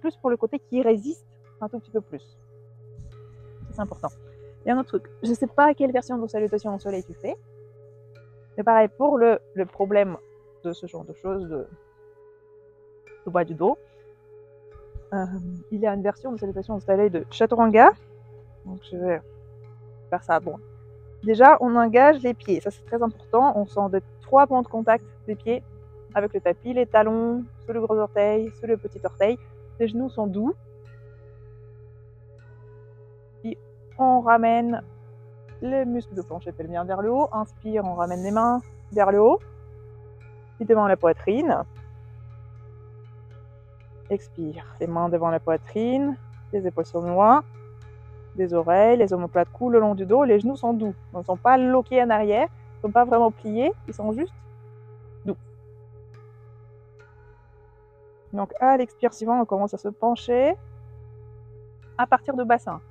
plus pour le côté qui résiste un tout petit peu plus. C'est important. Il y a un autre truc. Je ne sais pas quelle version de salutation au soleil tu fais. Mais pareil, pour le problème de ce genre de choses, de bas du dos, il y a une version de salutation au soleil de Chaturanga. Donc je vais faire ça. Bon. Déjà, on engage les pieds. Ça, c'est très important. On sent 3 points de contact des pieds avec le tapis, les talons, sous le gros orteil, sous le petit orteil. Les genoux sont doux. Puis on ramène les muscles de plancher pelvien vers le haut. Inspire, on ramène les mains vers le haut. Puis devant la poitrine. Expire, les mains devant la poitrine, les épaules sur le loin, les oreilles, les omoplates coulent le long du dos. Les genoux sont doux. Ils ne sont pas loqués en arrière, ils ne sont pas vraiment pliés, ils sont juste doux. Donc à l'expire suivant, on commence à se pencher à partir du bassin.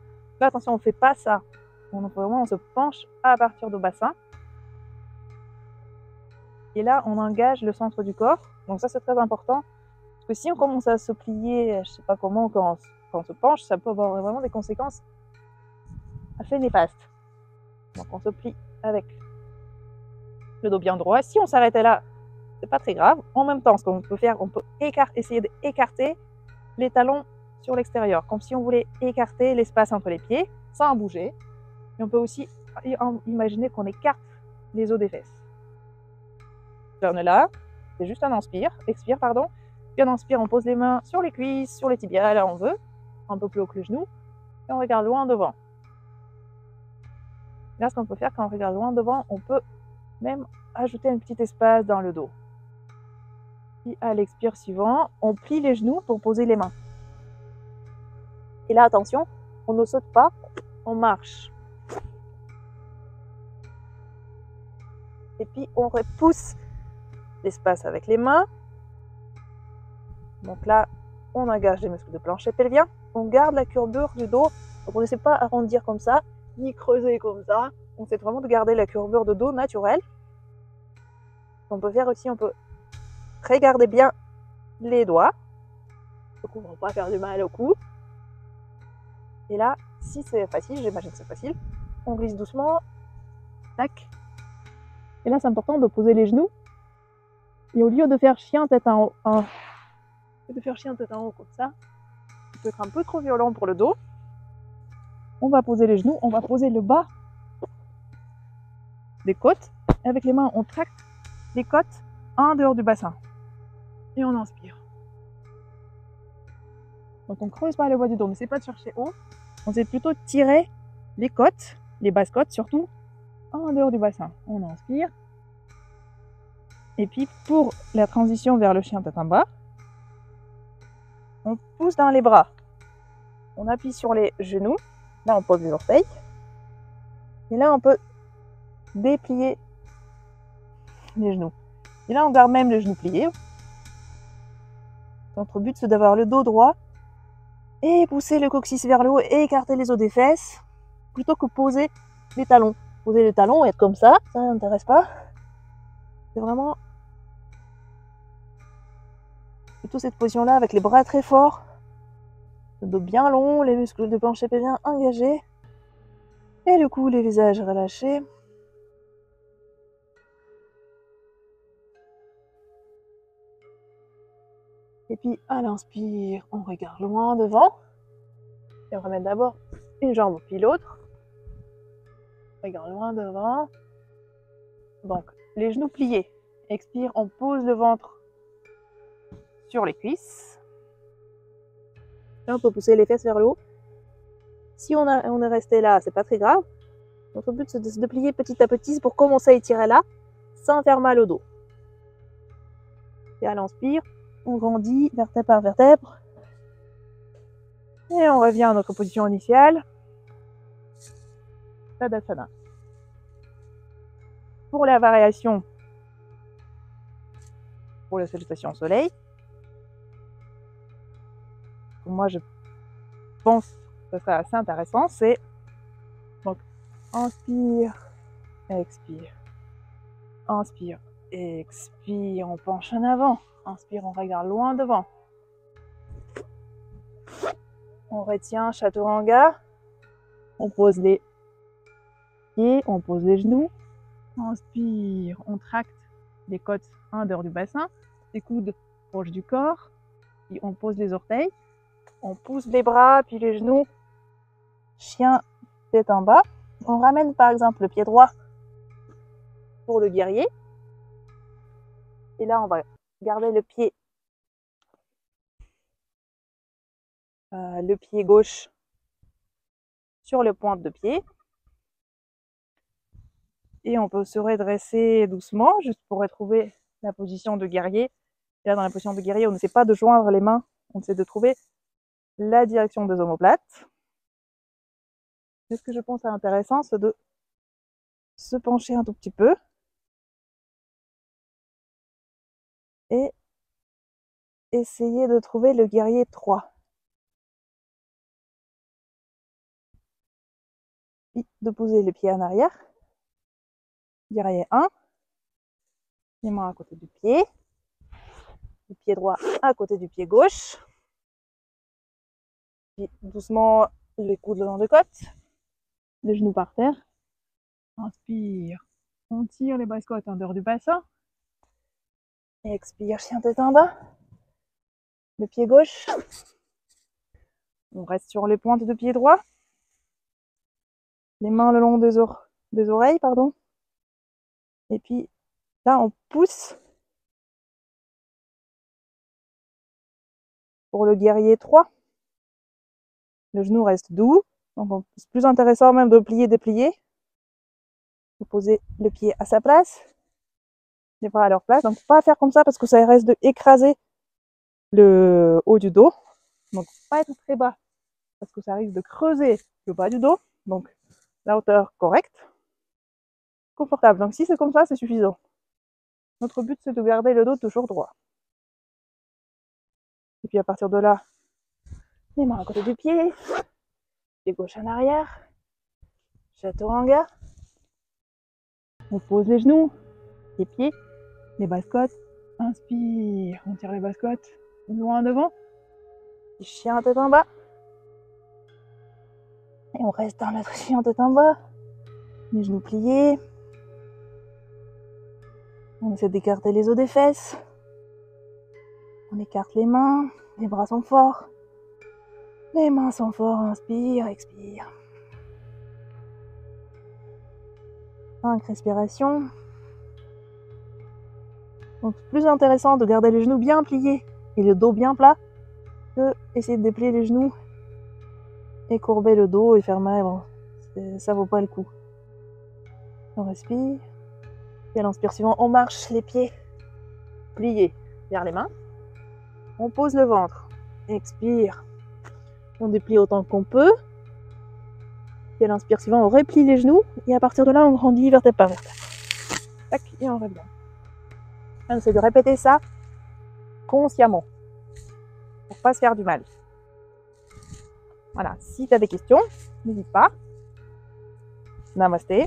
Là, attention, on ne fait pas ça. On se penche à partir du bassin. Et là, on engage le centre du corps. Donc ça, c'est très important. Parce que si on commence à se plier, je ne sais pas comment, quand on se penche, ça peut avoir vraiment des conséquences assez néfastes. Donc on se plie avec le dos bien droit. Si on s'arrêtait là, c'est pas très grave. En même temps, ce qu'on peut faire, on peut essayer d'écarter les talons sur l'extérieur, comme si on voulait écarter l'espace entre les pieds sans bouger. Et on peut aussi imaginer qu'on écarte les os des fesses. On est là, c'est juste un expire, pardon. Puis on inspire, on pose les mains sur les cuisses, sur les tibias, là on veut, un peu plus haut que le genou, et on regarde loin devant. Là, ce qu'on peut faire quand on regarde loin devant, on peut même ajouter un petit espace dans le dos. Puis à l'expire suivant, on plie les genoux pour poser les mains. Et là, attention, on ne saute pas, on marche. Et puis on repousse l'espace avec les mains. Donc là, on engage les muscles de plancher pelvien. On garde la courbure du dos. Donc on n'essaie pas d'arrondir comme ça, ni creuser comme ça. On essaie vraiment de garder la courbure de dos naturelle. On peut faire aussi, on peut regarder bien les doigts. Donc on ne va pas faire du mal au cou. Et là, si c'est facile, j'imagine que c'est facile, on glisse doucement. Tac. Et là, c'est important de poser les genoux. Et au lieu de faire chien tête en haut, comme ça, ça peut être un peu trop violent pour le dos. On va poser les genoux, on va poser le bas des côtes. Et avec les mains, on tracte les côtes en dehors du bassin. Et on inspire. Donc on ne creuse pas le bas du dos, on n'essaie pas de chercher haut. On essaie plutôt de tirer les côtes, les basses côtes surtout, en dehors du bassin. On inspire. Et puis pour la transition vers le chien tête en bas, on pousse dans les bras. On appuie sur les genoux. Là, on pose les orteils. Et là, on peut déplier les genoux. Et là, on garde même les genoux pliés. Notre but, c'est d'avoir le dos droit et pousser le coccyx vers le haut et écarter les os des fesses plutôt que poser les talons. Poser les talons et être comme ça n'intéresse pas. C'est vraiment plutôt cette position-là avec les bras très forts, le dos bien long, les muscles de plancher pelvien engagés et le cou, les visages relâchés. Et puis à l'inspire, on regarde loin devant. Et on ramène d'abord une jambe puis l'autre. On regarde loin devant. Donc les genoux pliés. Expire, on pose le ventre sur les cuisses. Là, on peut pousser les fesses vers le haut. Si on est resté là, c'est pas très grave. Notre but, c'est de plier petit à petit pour commencer à étirer là, sans faire mal au dos. Et à l'inspire, on grandit vertèbre par vertèbre. Et on revient à notre position initiale. Tadasana. Pour la variation, pour la salutation au soleil, moi je pense que ça sera assez intéressant, c'est donc inspire, expire, inspire, expire, on penche en avant, inspire, on regarde loin devant, On retient chaturanga. On pose les pieds, on pose les genoux. On inspire, on tracte les côtes en dehors du bassin, les coudes proches du corps. Puis on pose les orteils. On pousse les bras, puis les genoux. Chien, tête en bas. On ramène par exemple le pied droit pour le guerrier. Et là, on va garder le pied gauche sur les pointes de pied. Et on peut se redresser doucement, juste pour retrouver la position de guerrier. Et là, dans la position de guerrier, on n'essaie pas de joindre les mains, on essaie de trouver la direction des omoplates. Et ce que je pense intéressant, c'est de se pencher un tout petit peu et essayer de trouver le guerrier 3. Puis de poser les pieds en arrière. Guerrier 1. Les mains à côté du pied. Le pied droit à côté du pied gauche. Puis doucement les coudes le long de côte. Les genoux par terre. Inspire. On tire les basses côtes en dehors du bassin. Expire, chien tête en bas. Le pied gauche. On reste sur les pointes de pied droit. Les mains le long des oreilles, pardon. Et puis là, on pousse pour le guerrier 3. Le genou reste doux. Donc c'est plus intéressant même de plier, déplier. De poser le pied à sa place. Les bras à leur place. Donc pas faire comme ça parce que ça reste d'écraser le haut du dos. Donc pas être très bas parce que ça risque de creuser le bas du dos. Donc la hauteur correcte. Confortable. Donc si c'est comme ça, c'est suffisant. Notre but, c'est de garder le dos toujours droit. Et puis à partir de là, les mains à côté du pied, pied gauche en arrière, chaturanga. On pose les genoux, les pieds, les basses côtes. Inspire, on tire les basses côtes loin devant. Chien tête en bas. Et on reste dans notre chien tête en bas. Les genoux pliés. On essaie d'écarter les os des fesses. On écarte les mains. Les bras sont forts. Les mains sont forts. Inspire, expire. 5 respirations. Donc plus intéressant de garder les genoux bien pliés et le dos bien plat que essayer de déplier les genoux et courber le dos et faire mal. Bon, ça vaut pas le coup. On respire. Et à l'inspire suivant, on marche les pieds pliés vers les mains. On pose le ventre. Expire. On déplie autant qu'on peut. Et à l'inspire suivant, on replie les genoux. Et à partir de là, on grandit vertèbre par vertèbre. Tac, et on revient. On essaie de répéter ça consciemment. Pour pas se faire du mal. Voilà, si tu as des questions, n'hésite pas. Namasté.